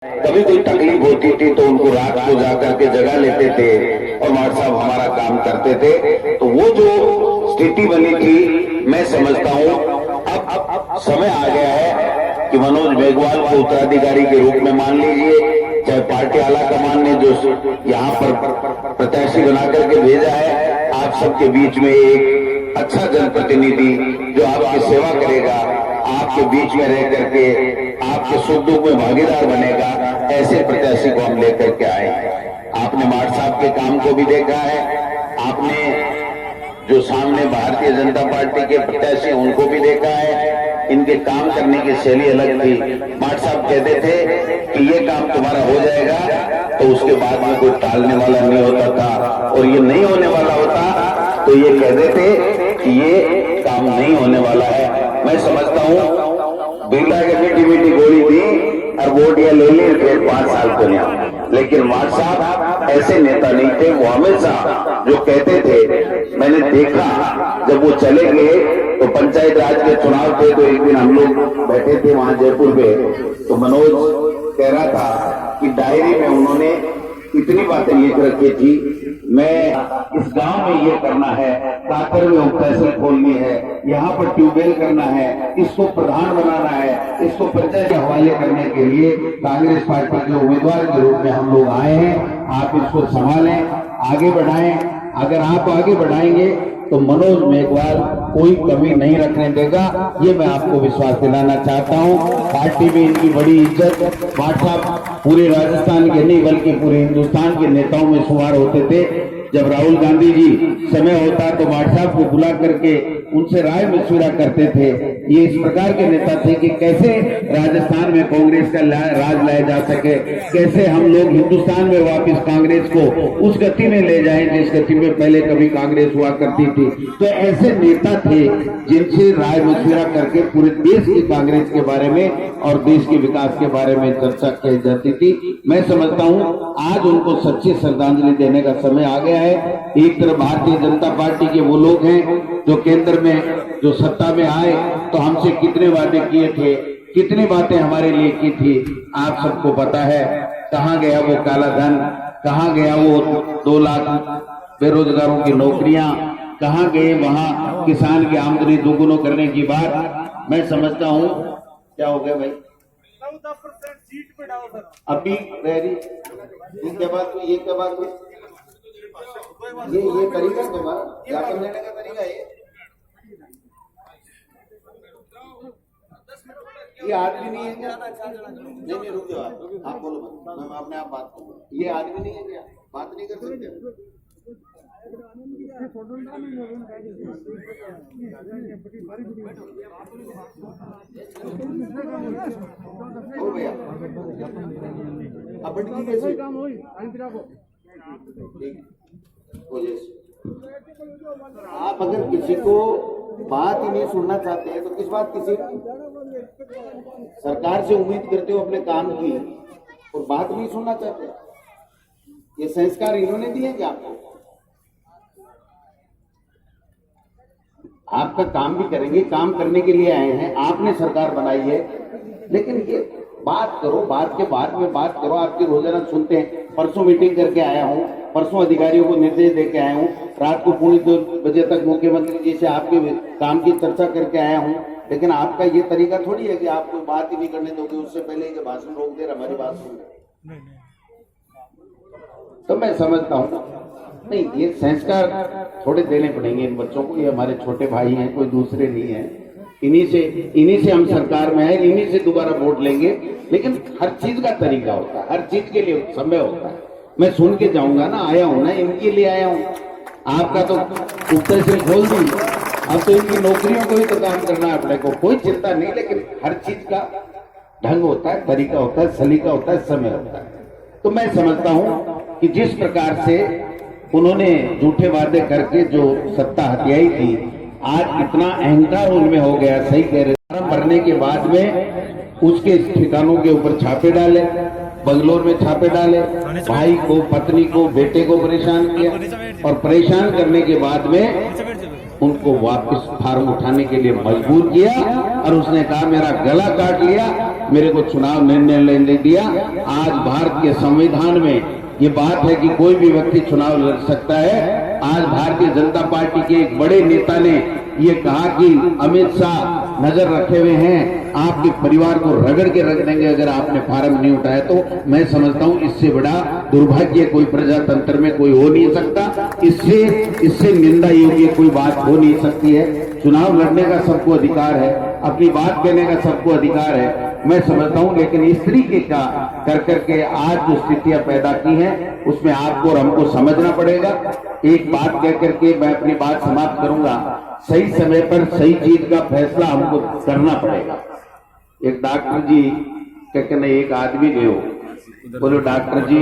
कभी कोई तकलीफ होती थी तो उनको रात को जाकर के जगा लेते थे और मार साहब हमारा काम करते थे। तो वो जो स्थिति बनी थी, मैं समझता हूं अब समय आ गया है कि मनोज मेघवाल को उत्तराधिकारी के रूप में मान लीजिए, चाहे पार्टी आला कमान ने जो यहाँ पर प्रत्याशी बना करके भेजा है, आप सबके बीच में एक अच्छा जनप्रतिनिधि जो आपकी सेवा करेगा, आपके बीच में रह करके आपके सुख दुख में भागीदार बनेगा, ऐसे प्रत्याशी को हम लेकर के आए। आपने मार साहब के काम को भी देखा है, आपने जो सामने भारतीय जनता पार्टी के प्रत्याशी उनको भी देखा है, इनके काम करने की शैली अलग थी। मार साहब कहते थे कि ये काम तुम्हारा हो जाएगा, तो उसके बाद में कोई टालने वाला नहीं होता था, और ये नहीं होने वाला होता तो ये कहते थे कि ये काम नहीं होने वाला है। मैं समझता हूं बिरला के मीठी मीठी गोली दी और वोट ये ले ली, फिर 5 साल को नहीं। लेकिन मार साहब ऐसे नेता नहीं थे, वो हमेशा जो कहते थे, मैंने देखा जब वो चले गए तो पंचायत राज के चुनाव थे, तो एक दिन हम लोग बैठे थे वहां जयपुर में, तो मनोज कह रहा था कि डायरी में उन्होंने इतनी बातें लिख रखी थी, मैं इस गांव में ये करना है, काकर में तहसील खोलनी है, यहाँ पर ट्यूबवेल करना है, इसको प्रधान बनाना है, इसको पंचायत के हवाले करने के लिए कांग्रेस पार्टी के उम्मीदवार के रूप में हम लोग आए हैं। आप इसको संभालें, आगे बढ़ाएं। अगर आप आगे बढ़ाएंगे तो मनोज मेघवाल कोई कमी नहीं रखने देगा, ये मैं आपको विश्वास दिलाना चाहता हूं। पार्टी में इनकी बड़ी इज्जत, मार साहब पूरे राजस्थान के नहीं बल्कि पूरे हिंदुस्तान के नेताओं में शुमार होते थे। जब राहुल गांधी जी समय होता तो मार साहब को बुला करके उनसे राय मशविरा करते थे। ये इस प्रकार के नेता थे कि कैसे राजस्थान में कांग्रेस का राज लाया जा सके, कैसे हम लोग हिंदुस्तान में वापस कांग्रेस को उस गति में ले जाएं जिस गति में पहले कभी कांग्रेस हुआ करती थी। तो ऐसे नेता थे जिनसे राय मशविरा करके पूरे देश की कांग्रेस के बारे में और देश के विकास के बारे में चर्चा की जाती थी। मैं समझता हूं आज उनको सच्ची श्रद्धांजलि देने का समय आ गया है। एक तरफ भारतीय जनता पार्टी के वो लोग हैं जो केंद्र में जो सत्ता में आए तो हमसे कितने वादे किए थे, कितनी बातें हमारे लिए की थी, आप सबको पता है। कहां गया वो काला धन, कहां गया वो 2 लाख बेरोजगारों की नौकरियां, कहां गए वहां किसान की आमदनी दोगुना करने की बात। मैं समझता हूं क्या हो गया भाई 14% सीट पे डालो सर, अभी रही इसके बाद ये क्या बात हुई, ये तरीका ज्ञापन देने का तरीका ये आदमी नहीं है क्या? नहीं रुक जाओ, आप बोलो, मैं अपने आप बात करूंगा। ये आदमी नहीं है क्या? बात नहीं कर सकते? हो गया अब बटकी कैसे आप अगर किसी को बात ही नहीं सुनना चाहते हैं तो किस बात किसी सरकार से उम्मीद करते हो अपने काम की और बात नहीं सुनना चाहते? ये संस्कार इन्होंने दिए कि आपको? आपका काम भी करेंगे, काम करने के लिए आए हैं, आपने सरकार बनाई है, लेकिन ये बात करो, बात के बाद में बात करो। आपकी रोजाना सुनते हैं, परसों मीटिंग करके आया हूं, परसों अधिकारियों को निर्देश देके आया हूं, रात को 2 बजे तक मुख्यमंत्री जी से आपके काम की चर्चा करके आया हूं, लेकिन आपका ये तरीका थोड़ी है कि आप कोई बात ही नहीं करने दोगे, उससे पहले ही भाषण रोक दे हमारी बात सुन। तो मैं समझता हूं नहीं, ये संस्कार थोड़े देने पड़ेंगे इन बच्चों को। ये हमारे छोटे भाई हैं, कोई दूसरे नहीं है। इन्हीं से हम सरकार में है, इन्हीं से दोबारा वोट लेंगे। लेकिन हर चीज का तरीका होता है, हर चीज के लिए समय होता है। मैं सुन के जाऊंगा ना, आया हूं ना, इनके लिए आया हूं। आपका तो ऊपर से खोल दी, अब तो इनकी नौकरियों को भी तो काम करना है अपने को, कोई चिंता नहीं। लेकिन हर चीज का ढंग होता है, तरीका होता है, सलीका होता है, समय होता है। तो मैं समझता हूं कि जिस प्रकार से उन्होंने झूठे वादे करके जो सत्ता हथियाई थी, आज इतना अहंकार उनमें हो गया, सही कह रहे, फॉर्म भरने के बाद में उसके ठिकानों के ऊपर छापे डाले, बंगलोर में छापे डाले, भाई को, पत्नी को, बेटे को परेशान किया, और परेशान करने के बाद में उनको वापस फार्म उठाने के लिए मजबूर किया और उसने कहा मेरा गला काट लिया, मेरे को चुनाव निर्णय लेने दिया। आज भारत के संविधान में ये बात है कि कोई भी व्यक्ति चुनाव लड़ सकता है। आज भारतीय जनता पार्टी के एक बड़े नेता ने ये कहा कि अमित शाह नजर रखे हुए हैं, आपके परिवार को रगड़ के रख देंगे अगर आपने फार्म नहीं उठाया तो। मैं समझता हूं इससे बड़ा दुर्भाग्य कोई प्रजातंत्र में कोई हो नहीं सकता। इससे निंदा योग्य कोई बात हो नहीं सकती है। चुनाव लड़ने का सबको अधिकार है, अपनी बात कहने का सबको अधिकार है, मैं समझता हूं। लेकिन इस तरीके का कर करके आज जो स्थितियां पैदा की हैं उसमें आपको और हमको समझना पड़ेगा। एक बात कह करके मैं अपनी बात समाप्त करूंगा, सही समय पर सही चीज का फैसला हमको करना पड़ेगा। एक डॉक्टर जी कहने एक आदमी गयो, बोलो डॉक्टर जी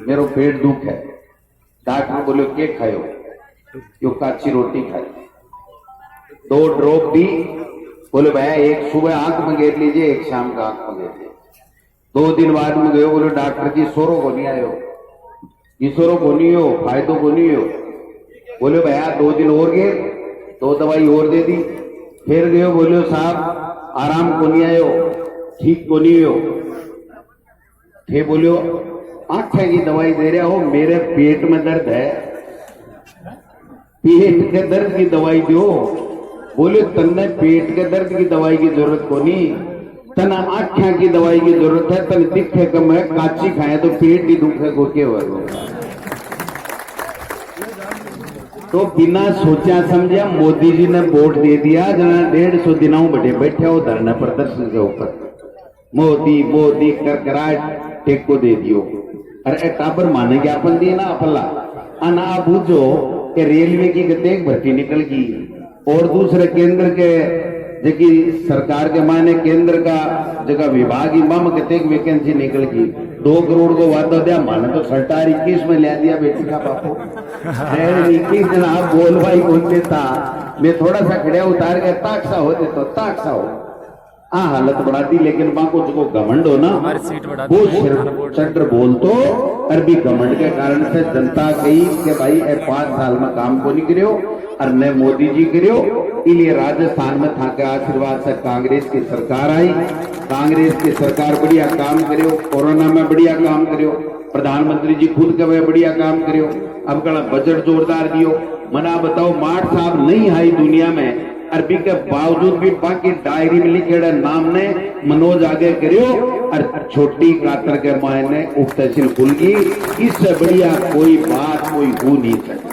मेरो पेट दुख है। डॉक्टर बोले के खायो? यो काची रोटी खाई। 2 ड्रॉप दी, बोले भैया एक सुबह आंख में घेर लीजिए, एक शाम का आंख में घेर लीजिए। 2 दिन बाद में गयो, बोले डॉक्टर जी सोरो को नहीं आयो, इसरो को नहीं हो, फायदो को नहीं हो। बोले भैया 2 दिन और गए, 2 दवाई और दे दी। फिर गयो, बोले साहब आराम को नहीं आयो, ठीक को नहीं हो। फिर बोलियो आंखें की दवाई दे रहा हो, मेरे पेट में दर्द है, पेट के दर्द की दवाई दो। बोले तन्ने पेट के दर्द की दवाई की जरूरत को नहीं, तना आख्या की दवाई की जरूरत है। तन दिखे कम है, काची खाए तो पेट ही दुखे को के तो बिना सोचा समझा मोदी जी ने वोट दे दिया। जना 150 दिनों बड़े बैठे हो धरना प्रदर्शन के ऊपर, मोदी मोदी कर कराट टेक को दे दियो। अरे टाबर माने ज्ञापन दिए ना अपला अना बूझो कि रेलवे की गतेक भर्ती निकल गई और दूसरे केंद्र के जबकि सरकार के माने केंद्र का जगह विभाग इमाम कतेक वैकेंसी निकल गई। 2 करोड़ को वादा दिया, माने तो सरकार 21 में ले दिया बेटी का बापू। 21 जना बोल भाई कौन देता, मैं थोड़ा सा खड़िया उतार के ताकसा होते तो ताकसा हो। हाँ हालत बढ़ा दी, लेकिन बाको जो घमंड हो ना वो चटर बोल तो अरबी घमंड के कारण से जनता कही कि भाई 5 साल में काम को नहीं करियो और न मोदी जी करियो। इसलिए राजस्थान में था के आशीर्वाद से कांग्रेस की सरकार आई। कांग्रेस की सरकार बढ़िया काम करियो, कोरोना में बढ़िया काम करियो, प्रधानमंत्री जी खुद के बढ़िया काम करियो। अब कड़ा बजट जोरदार दियो। मना बताओ माठ साहब नहीं आई दुनिया में, अरबी के बावजूद भी बाकी डायरी में लिखे नाम ने मनोज आगे करियो और छोटी कातर के मायने उप तहसील खुल गई। इससे बढ़िया कोई बात कोई हो नहीं सकती।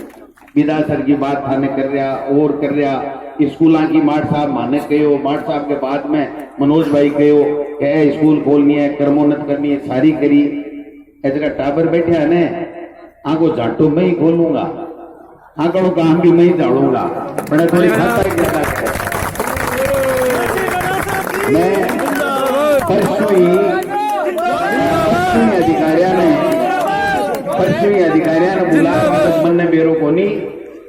विधासर की बात थाने कर रहा और कर रहा, स्कूल की माठ साहब माने कहो, माठ साहब के बाद में मनोज भाई कहो कि स्कूल खोलनी है, कर्मोन्नत करनी है, सारी करी। ऐसा टाबर बैठे है ने आगो झाटो मैं ही खोलूंगा, आंकड़ों काम भी मैं ही झाड़ूंगा, बड़ा थोड़ी खाता ही ज्यादा है। मैं पश्चिमी अधिकारियों ने बुला मन ने बेरो को नहीं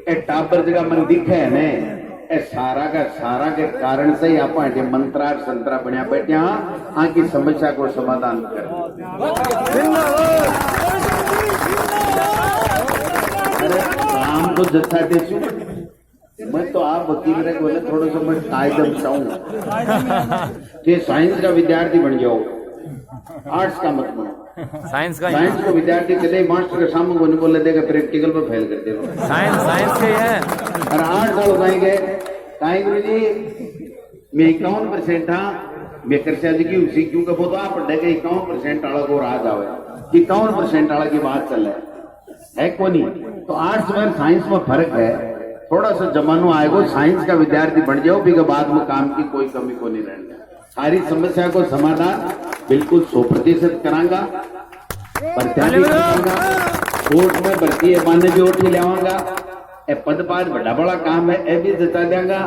ए टाबर जगह मन दिखे है ने ए सारा का सारा के कारण से ही आप मंत्रा संतरा बढ़िया बैठे की समस्या को समाधान कर। अरे काम तो जत्था देशू, मैं तो आप वकील रहे बोले थोड़ा सा मैं कायदम चाहूंगा कि साइंस का विद्यार्थी बन जाओ, आर्ट्स का मत बनो। साइंस को विद्यार्थी कदे मास्टर के सामने को नहीं बोले देगा, प्रैक्टिकल पे फेल कर देगा। साइंस के है और 8 साल कहेंगे कहीं गुरु जी मैं 51% था, मैं कर जी की उसी क्यों का बोलो आप पढ़ेगा 51% वाला को आ जाओ, 51% वाला की बात चल रहा है को नहीं। तो आर्ट्स में साइंस में फर्क है, थोड़ा सा जमानो आएगा साइंस का विद्यार्थी बन जाओ, फिर बाद में काम की कोई कमी को नहीं रहने। सारी समस्या को समाधान बिल्कुल 100% करांगा, कोर्ट में भर्ती है मान्य भी उठी लेवांगा, पदपात बड़ा बड़ा काम है ए भी जता देंगा।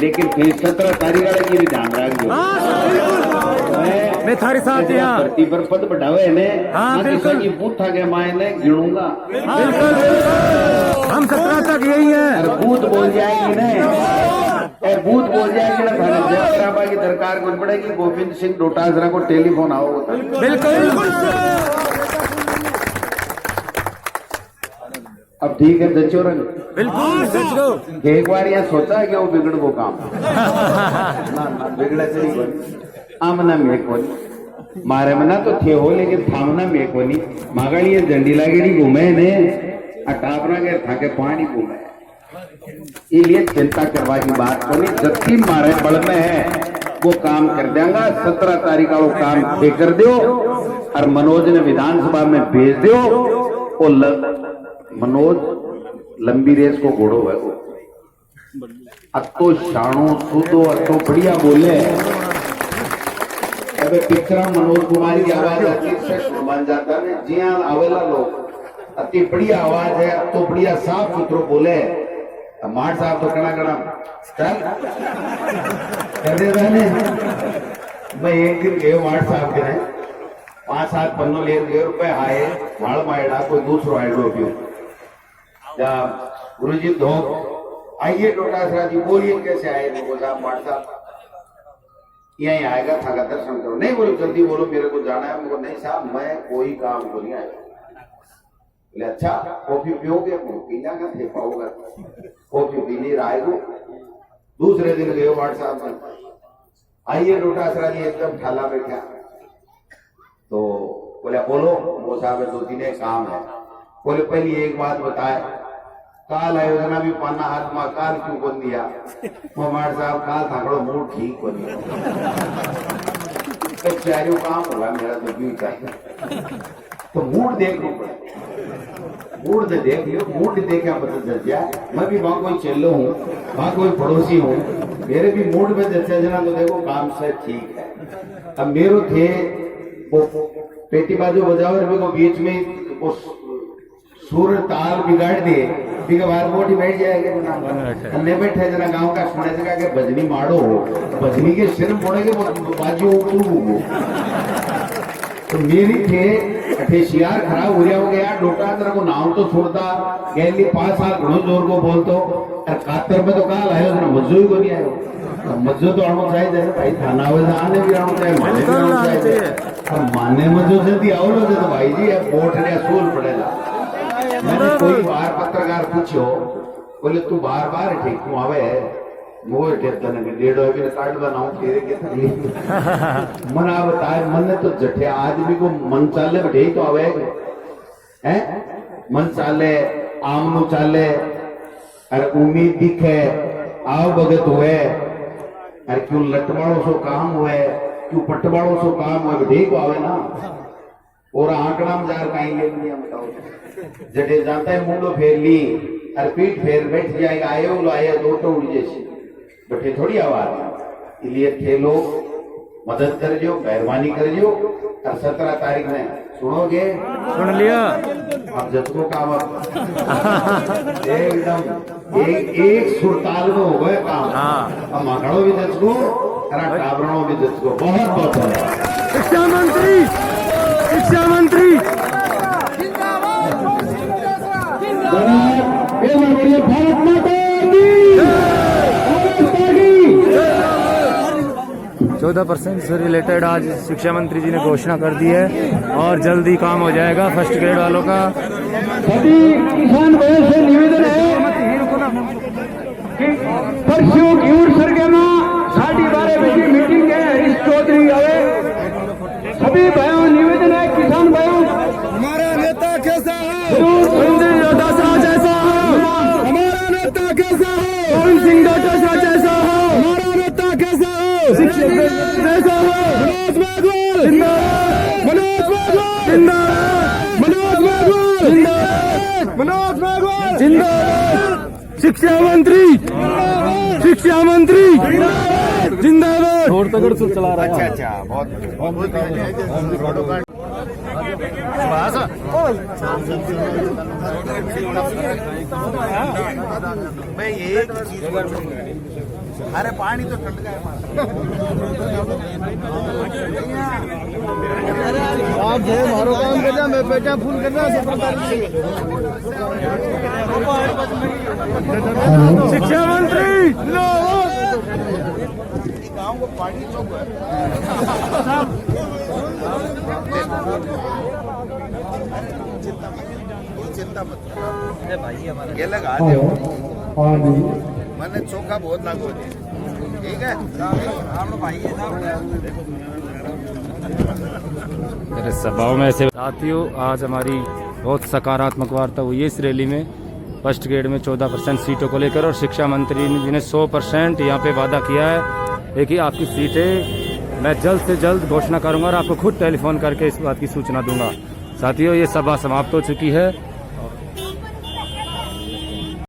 लेकिन फिर 17 तारीख की भी ध्यान रखो, मैं थारे साथ यहाँ भर्ती पर पद बढ़ावे ने की बूथा के मायने गिनूंगा। हम 17 तक यही है, बूथ बोल जाएगी ने बूथ बोल जाएगी ना, जयराबा की दरकार को पड़ेगी। गोविंद सिंह डोटासरा को टेलीफोन आओ बिल्कुल। अब ठीक है दचो रंग बिल्कुल एक बार यहाँ सोचा है कि वो बिगड़ वो काम ना बिगड़ा चली आमना में कोनी मारे मना तो थे हो लेकिन थामना में कोनी मागाड़ी ये झंडी लागेड़ी घूमे ने टापरा के थाके पानी घूमे इसलिए चिंता करवा की बात कोनी जबकि मारे बल में है वो काम कर देंगा 17 तारीख का वो काम तय कर दो और मनोज ने विधानसभा में भेज दो वो मनोज लंबी रेस को घोड़ो है वो अतो शाणो सुदो अतो बढ़िया बोले अबे पिक्चर मनोज कुमार की आवाज बन जाता है जी हाँ आवेला लोग अति बढ़िया आवाज है तो बढ़िया साफ सुथरो बोले मार साहब तो कड़ा कड़ा चल कर दे रहने मैं एक दिन गयो मार साहब के 5-7 पन्नों ले गए रुपए आए माड़ मायड़ा कोई दूसरो आयडो पियो जा गुरुजी दो आइए डोटासरा जी बोलिए कैसे आए लोगों साहब मार साहब यहीं आएगा था दर्शन करो नहीं बोलो जल्दी बोलो मेरे को जाना है मुझे नहीं साहब मैं कोई काम को नहीं आया बोले अच्छा कॉफी पियोगे पीना का थे पाओगा कॉफी पीनी आएगो दूसरे दिन गए व्हाट्सएप पर आइए डोटासरा जी एकदम ठाला बैठा तो बोले बोलो वो साहब 2-3 काम है बोले पहली एक बात बताए काल आयोजना भी पाना हाथ में काल क्यों बन दिया हमारे साहब काल थाकड़ो मूड ठीक बन गया तो चारों काम होगा मेरा तो क्यों चाहिए तो मूड देख लो मूड से देख लियो मूड देखे पता चल जाए मैं भी वहां कोई चेलो हूँ वहां कोई पड़ोसी हूँ मेरे भी मूड में जैसे जना तो देखो काम से ठीक है अब मेरो थे वो पेटी बाजू बजाओ मेरे को बीच में वो सुर ताल बिगाड़ दे ठीक है बाहर मोटी बैठ जाएगा अन्य बैठे जना गांव का सुने जगह के भजनी मारो भजनी के सिर पड़ेगे बाजू उतरू तो मेरी थे शियार खराब हो गया डोटा तेरा को नाम तो छोड़ता गैली 5 साल घणो जोर को बोलतो कातर में तो काल आयो ना मज्जो ही को नहीं आयो मज्जो तो आनो चाहिए भाई थाना हुए आने भी आनो चाहिए माने भी आनो चाहिए माने मज्जो जल्दी आओ लो तो भाई जी बोट ने सूल पड़ेगा मैंने कोई बार पत्रकार पूछो बोले तू बार बार ठीक तू आवे वो तने डेढ़ हो कार्ड बनाऊं तेरे के तकलीफ मन आ बताए मन तो जठे आदमी को मन चाले बैठे तो आवे हैं मन चाले आमनु चाले अरे उम्मीद दिखे आओ भगत हुए अरे क्यों लटवाड़ो सो काम हुए क्यों पटवाड़ो सो काम हुए बैठे तो आवे ना और आंकड़ा में जार कहीं ले नहीं बताओ जटे जाता है मुंडो फेर ली और पीठ फेर बैठ जाएगा आए वो आया दो तो उड़ जैसी बैठे थोड़ी आवाज इसलिए थे लोग मदद कर जो मेहरबानी कर जो और 17 तारीख में सुनोगे सुन लिया अब जतको काम एकदम एक सुरताल में हो गए काम अब माखड़ो भी जतको और टाबरणों भी जतको बहुत बहुत धन्यवाद शिक्षा मंत्री भारत माता की 14% से रिलेटेड आज शिक्षा मंत्री जी ने घोषणा कर दी है और जल्दी काम हो जाएगा फर्स्ट ग्रेड वालों का। सभी किसान भाइयों से निवेदन है कि परसों घिऊर सरगे में 12:30 बजे मीटिंग है हरीश चौधरी आवे सभी भाइयों निवेदन है किसान भाइयों हमारा नेता कैसा है जैसा हो हमारा नेता कैसा है पवन सिंह डोटासरा जैसा हो हमारा नेता कैसा है शिक्षक जैसा हो मनोज मेघवाल मनोज मेघवाल जिंदाबाद शिक्षा मंत्री जिंदाबाद छोड़ तगड़ से चला रहा है। अच्छा बहुत मैं एक चीज अरे पानी तो ठंड का आप जो मारो काम कर मैं बेटा फूल करना शिक्षा मंत्री गाँव को पानी चौक चिंता मत ये लगा दो मैंने चोखा बहुत लागू मेरे सभाओं में ऐसे साथियों, आज हमारी बहुत सकारात्मक वार्ता हुई है इस रैली में। फर्स्ट ग्रेड में 14% सीटों को लेकर, और शिक्षा मंत्री जी ने 100% यहाँ पे वादा किया है। देखिए आपकी सीटें मैं जल्द से जल्द घोषणा करूंगा और आपको खुद टेलीफोन करके इस बात की सूचना दूंगा। साथियों, ये सभा समाप्त हो चुकी है।